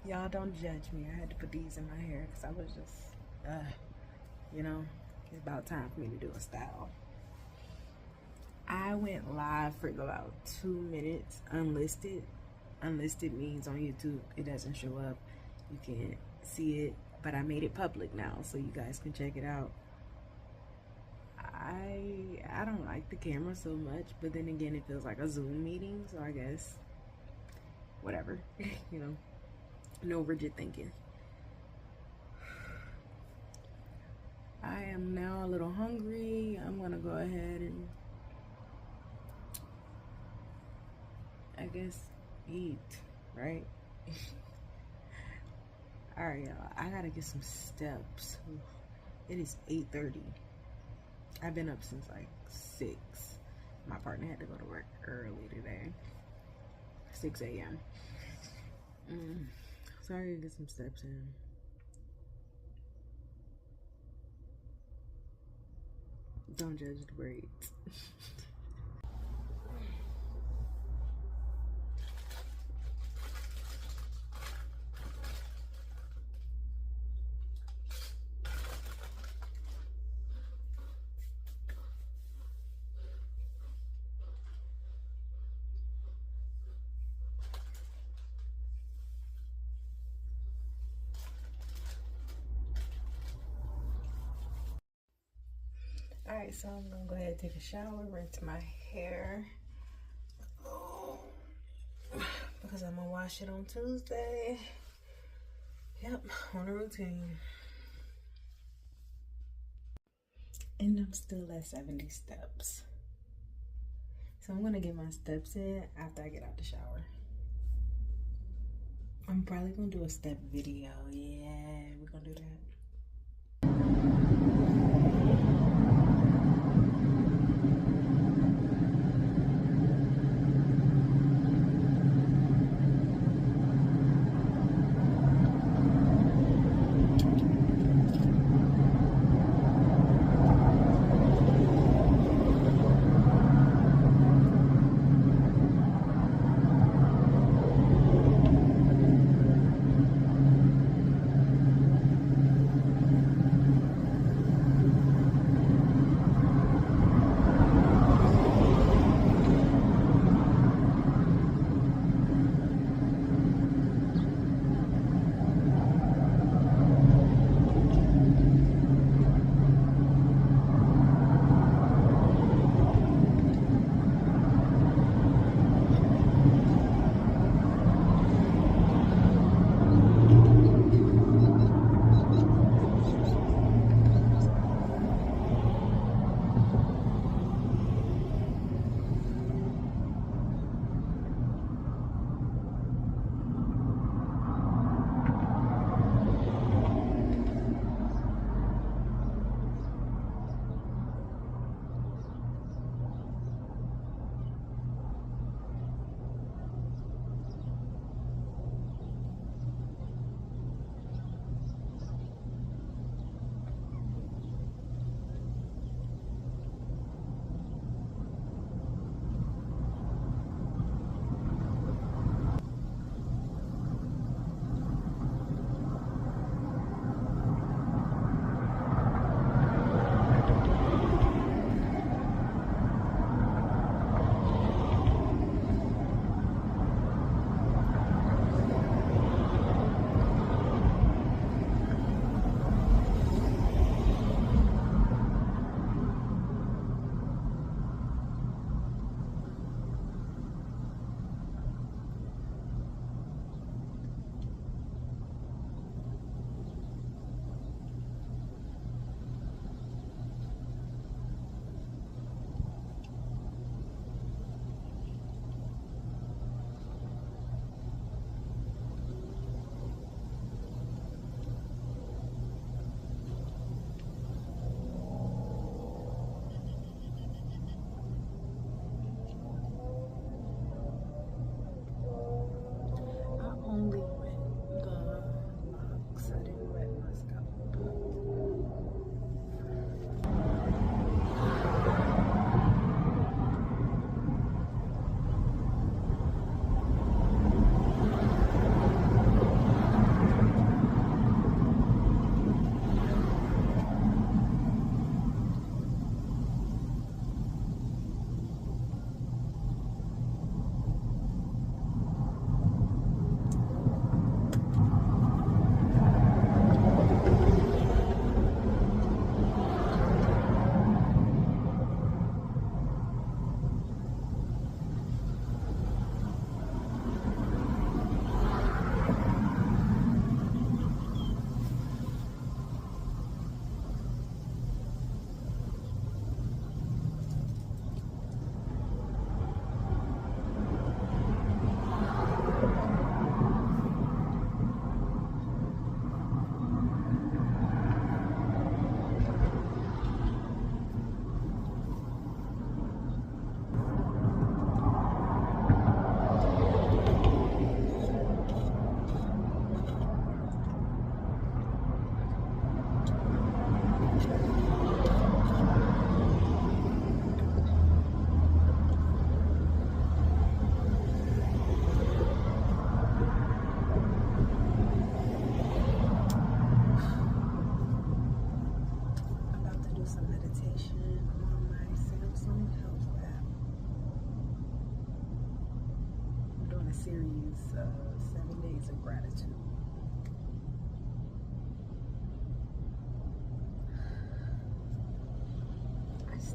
Y'all don't judge me. I had to put these in my hair because I was just, you know, it's about time for me to do a style. I went live for about 2 minutes unlisted. Unlisted means on YouTube it doesn't show up. You can't see it, but I made it public now so you guys can check it out. I don't like the camera so much, but then again it feels like a Zoom meeting, so I guess whatever. You know, no rigid thinking. I am now a little hungry. I'm gonna go ahead and I guess eat, right? Alright, y'all, I gotta get some steps. It is 8:30. I've been up since like 6. My partner had to go to work early today. 6 a.m. So I gotta get some steps in. Don't judge the braids. Alright, so I'm gonna go ahead and take a shower, rinse my hair. Because I'm gonna wash it on Tuesday. Yep, on a routine. And I'm still at 70 steps. So I'm gonna get my steps in after I get out the shower. I'm probably gonna do a step video. Yeah, we're gonna do that.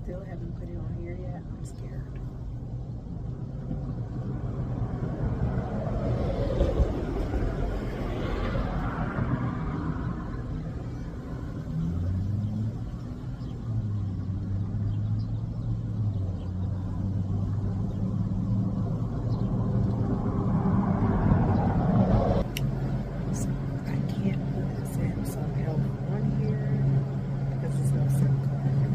still haven't put it on here yet. I'm scared. So I can't put Samsung Health on here because it's no SIM card.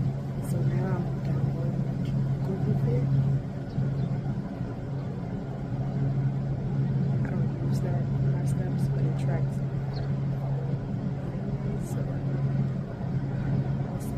So now I'm downloading Google Fit. I don't use that in my steps, but it tracks it. So we'll see.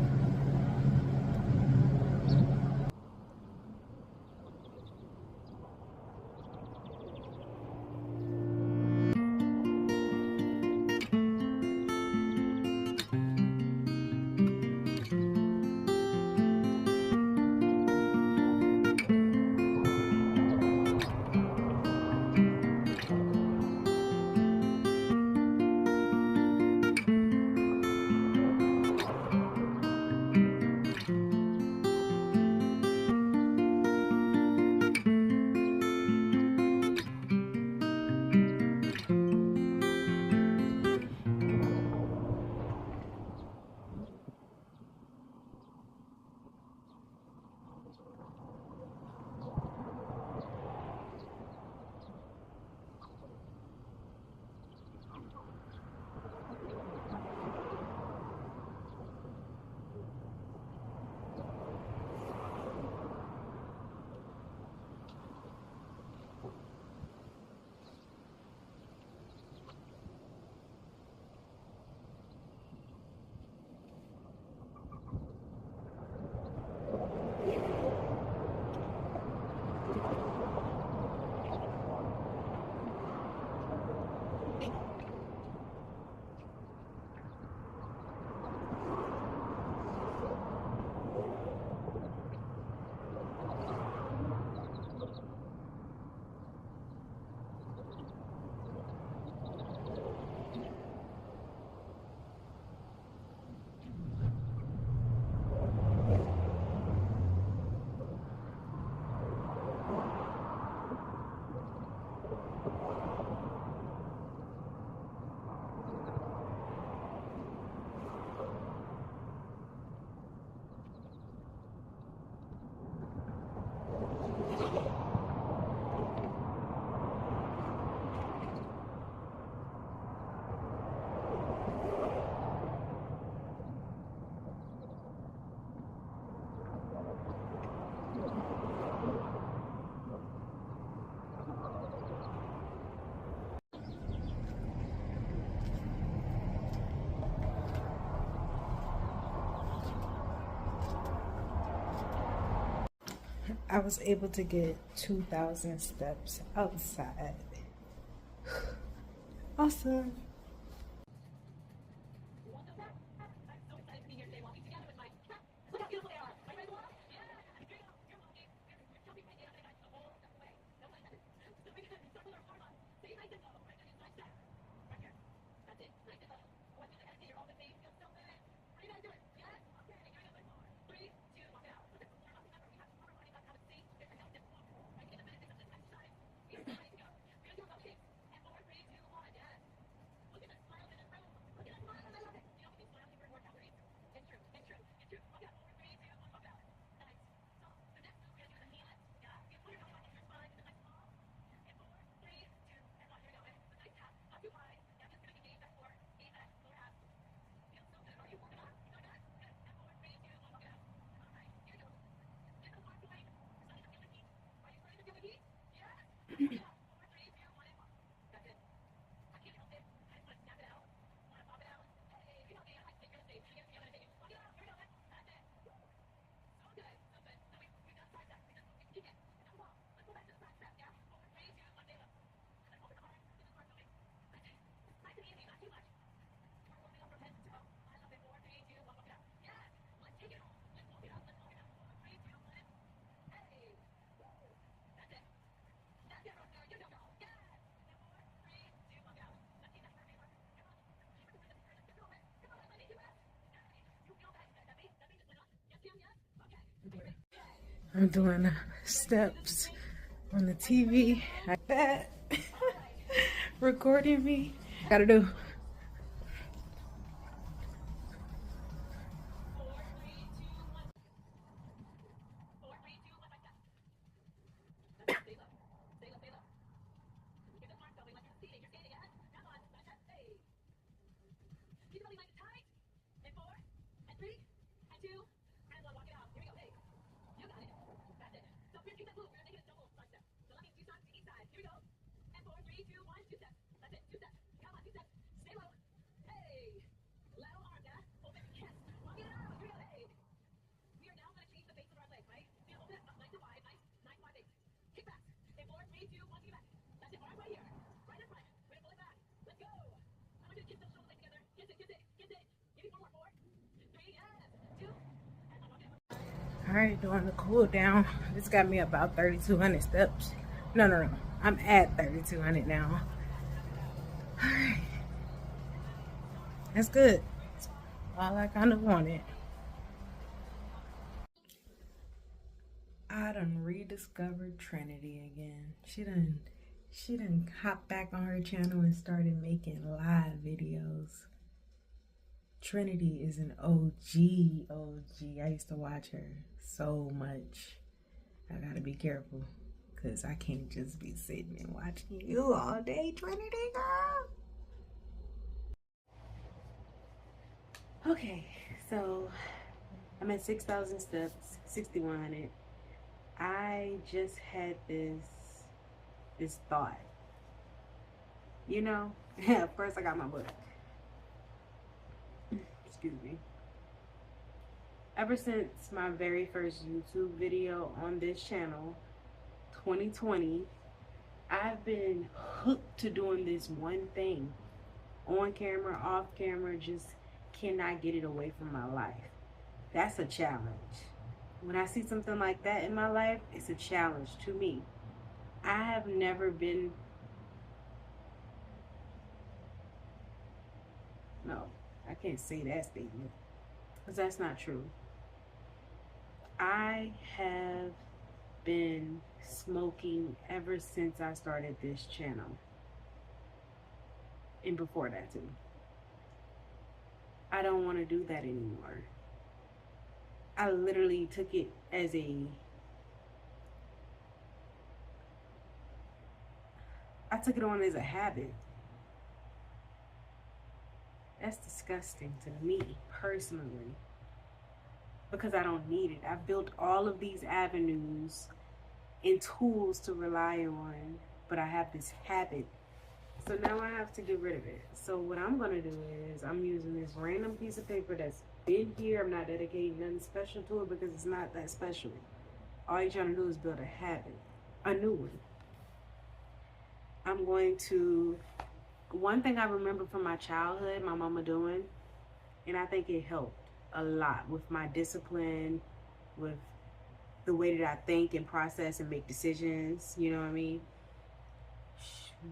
I was able to get 2,000 steps outside. Awesome. I'm doing steps on the TV. Like that. Recording me. Gotta do. All right, doing the cool down. This got me about 3,200 steps. No. I'm at 3,200 now. All right. That's good. All I kind of wanted. I done rediscovered Trinity again. She done hopped back on her channel and started making live videos. Trinity is an OG. I used to watch her so much. I gotta be careful because I can't just be sitting and watching you all day, Trinity girl. Okay, so I'm at 6,000 steps, 6,100. I just had this thought. You know, first I got my book. Excuse me. Ever since my very first YouTube video on this channel, 2020, I've been hooked to doing this one thing. On camera, off camera, just cannot get it away from my life. That's a challenge. When I see something like that in my life, it's a challenge to me. I have never been... No, I can't say that statement because that's not true. I have been smoking ever since I started this channel. And before that too. I don't want to do that anymore. I literally took it as I took it on as a habit. That's disgusting to me personally, because I don't need it. I've built all of these avenues and tools to rely on, but I have this habit. So now I have to get rid of it. So what I'm gonna do is I'm using this random piece of paper that's been here. I'm not dedicating nothing special to it because it's not that special. All you're trying to do is build a habit, a new one. I'm going to, one thing I remember from my childhood, my mama doing, and I think it helped a lot with my discipline, with the way that I think and process and make decisions, you know what I mean?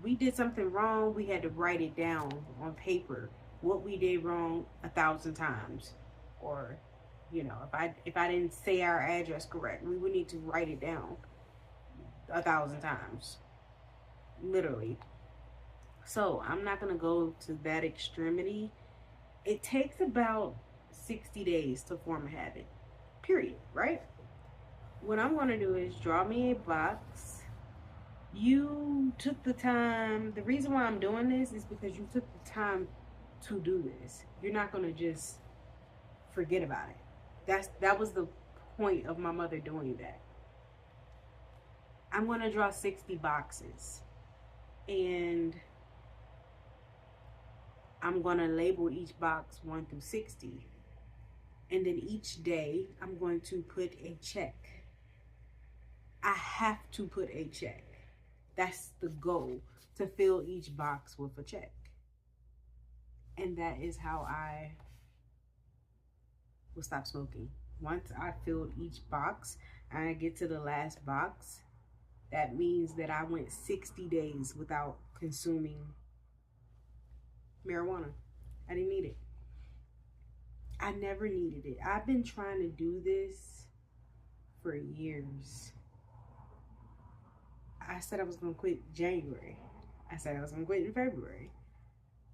We did something wrong, we had to write it down on paper, what we did wrong 1,000 times. Or, you know, if I didn't say our address correct, we would need to write it down 1,000 times, literally. So I'm not gonna go to that extremity. It takes about 60 days to form a habit, period, right? What I'm gonna do is draw me a box. You took the time. The reason why I'm doing this is because you took the time to do this. You're not gonna just forget about it. That was the point of my mother doing that. I'm gonna draw 60 boxes, and I'm gonna label each box 1 through 60. And then each day I'm going to put a check. I have to put a check. That's the goal, to fill each box with a check. And that is how I will stop smoking. Once I filled each box and I get to the last box, that means that I went 60 days without consuming marijuana. I didn't need it. I never needed it. I've been trying to do this for years. I said I was gonna quit January. I said I was gonna quit in February.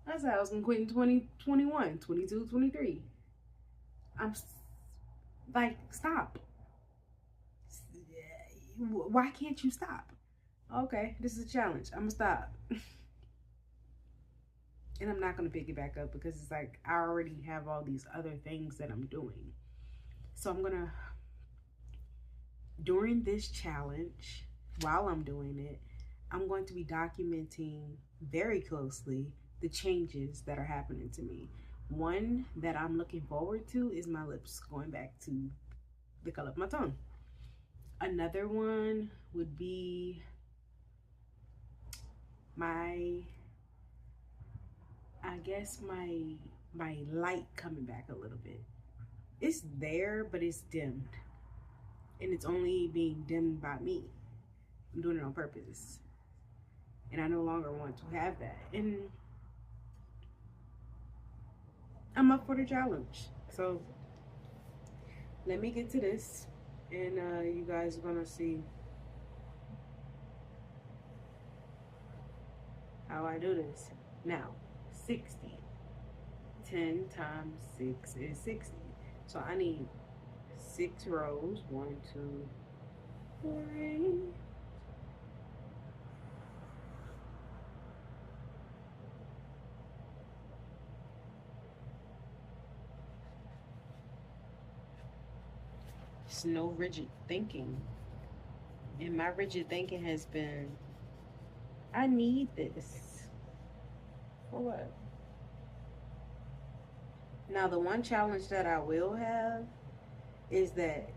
I said I was gonna quit in 2021, 22, 23. I'm like, stop. Why can't you stop? Okay, this is a challenge. I'm gonna stop. And I'm not gonna pick it back up because it's like I already have all these other things that I'm doing. So I'm gonna, during this challenge, while I'm doing it, I'm going to be documenting very closely the changes that are happening to me. One that I'm looking forward to is my lips going back to the color of my tongue. Another one would be my, I guess my light coming back a little bit. It's there, but it's dimmed. And it's only being dimmed by me. I'm doing it on purpose. And I no longer want to have that. And I'm up for the challenge. So let me get to this. And you guys are gonna see how I do this. Now, 60. 10 times 6 is 60. So I need 6 rows. 1, 2, 3. It's no rigid thinking. And my rigid thinking has been, I need this. For what? Now, the one challenge that I will have is that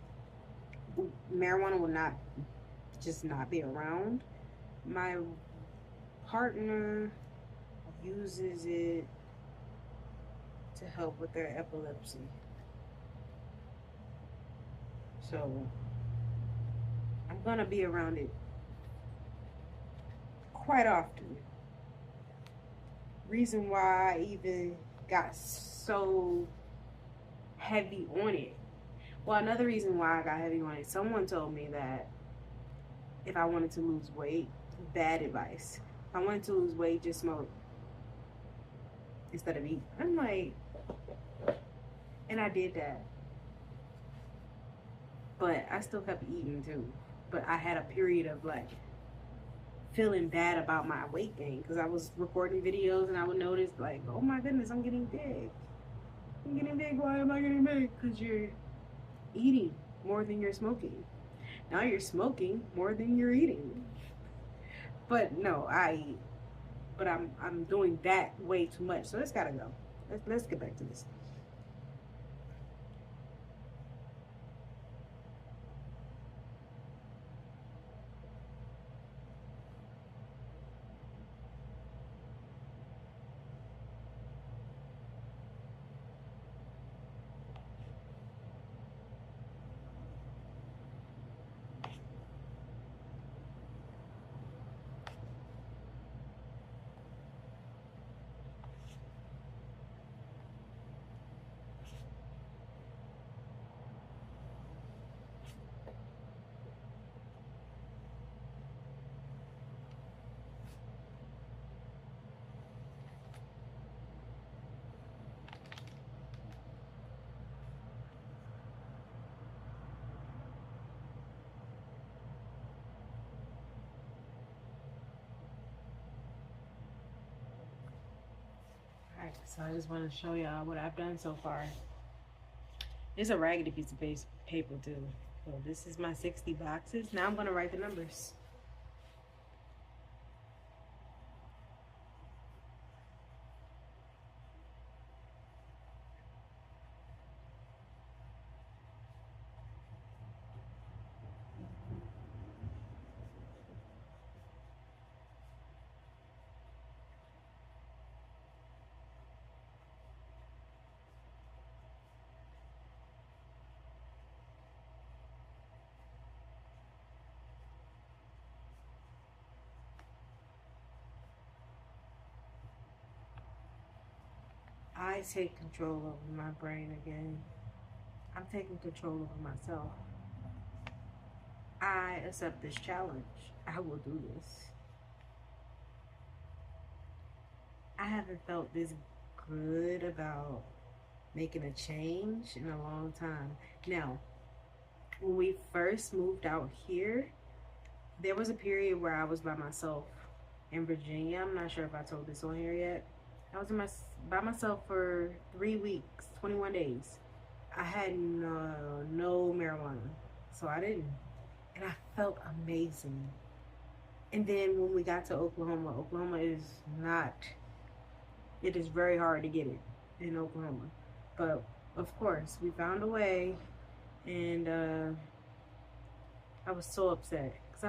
marijuana will not be around. My partner uses it to help with their epilepsy. So I'm gonna be around it quite often. Reason why I even got so heavy on it. Well, another reason why I got heavy on it, someone told me that if I wanted to lose weight, bad advice. If I wanted to lose weight, just smoke instead of eat. I'm like, and I did that. But I still kept eating too. But I had a period of like feeling bad about my weight gain because I was recording videos and I would notice like, oh my goodness, I'm getting big. I'm getting big. Why am I getting big? Because you're eating more than you're smoking. Now you're smoking more than you're eating. But no, I eat. But I'm doing that way too much. So it's gotta go. Let's get back to this. Alright, so I just want to show y'all what I've done so far. It's a raggedy piece of paper too. So this is my 60 boxes. Now I'm gonna write the numbers. I take control over my brain again. I'm taking control over myself. I accept this challenge. I will do this. I haven't felt this good about making a change in a long time. Now, when we first moved out here, there was a period where I was by myself in Virginia. I'm not sure if I told this on here yet. I was by myself for 3 weeks, 21 days. I had no marijuana, so I didn't. And I felt amazing. And then when we got to Oklahoma is not, it is very hard to get it in Oklahoma. But of course, we found a way, and I was so upset because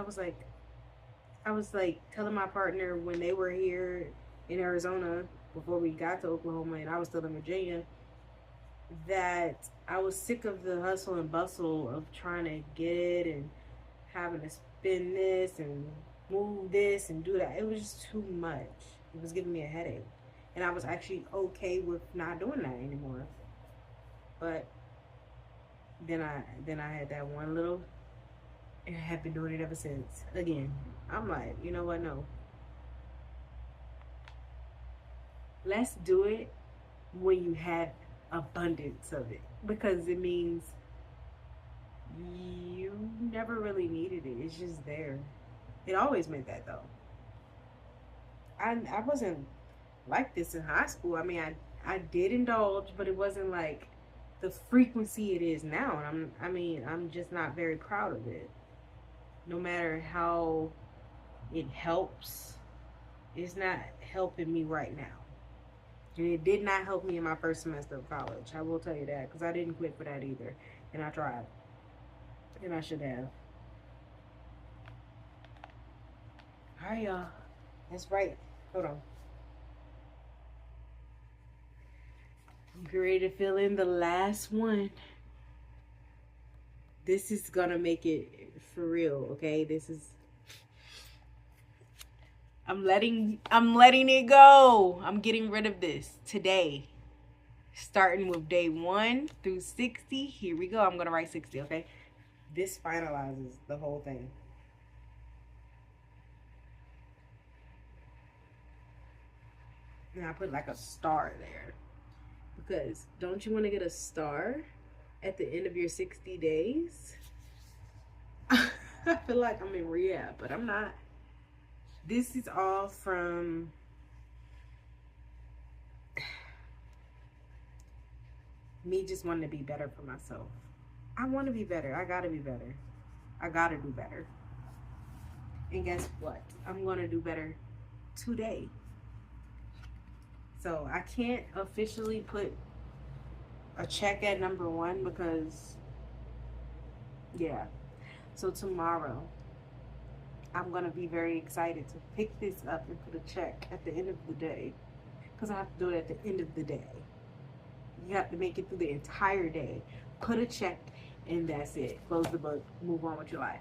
I was like telling my partner when they were here in Arizona before we got to Oklahoma, and I was still in Virginia, that I was sick of the hustle and bustle of trying to get it and having to spin this and move this and do that. It was just too much. It was giving me a headache. And I was actually okay with not doing that anymore. But then I had that one little, and I have been doing it ever since. Again, I'm like, you know what? No. Let's do it when you have abundance of it, because it means you never really needed it. It's just there. It always meant that though. I wasn't like this in high school. I mean, I did indulge, but it wasn't like the frequency it is now. And I'm just not very proud of it. No matter how it helps, it's not helping me right now. And it did not help me in my first semester of college. I will tell you that, because I didn't quit for that either. And I tried. And I should have. All right, y'all. That's right. Hold on. I'm ready to fill in the last one. This is gonna make it for real, okay? This is, I'm letting it go. I'm getting rid of this today. Starting with day 1 through 60. Here we go. I'm gonna write 60, okay? This finalizes the whole thing. And I put like a star there. Because don't you want to get a star at the end of your 60 days? I feel like I'm in rehab, but I'm not. This is all from me just wanting to be better for myself. I want to be better. I gotta be better. I gotta do better. And guess what? I'm gonna do better today. So I can't officially put a check at number 1 because, yeah. So tomorrow, I'm going to be very excited to pick this up and put a check at the end of the day. Because I have to do it at the end of the day. You have to make it through the entire day. Put a check, and that's it. Close the book. Move on with your life.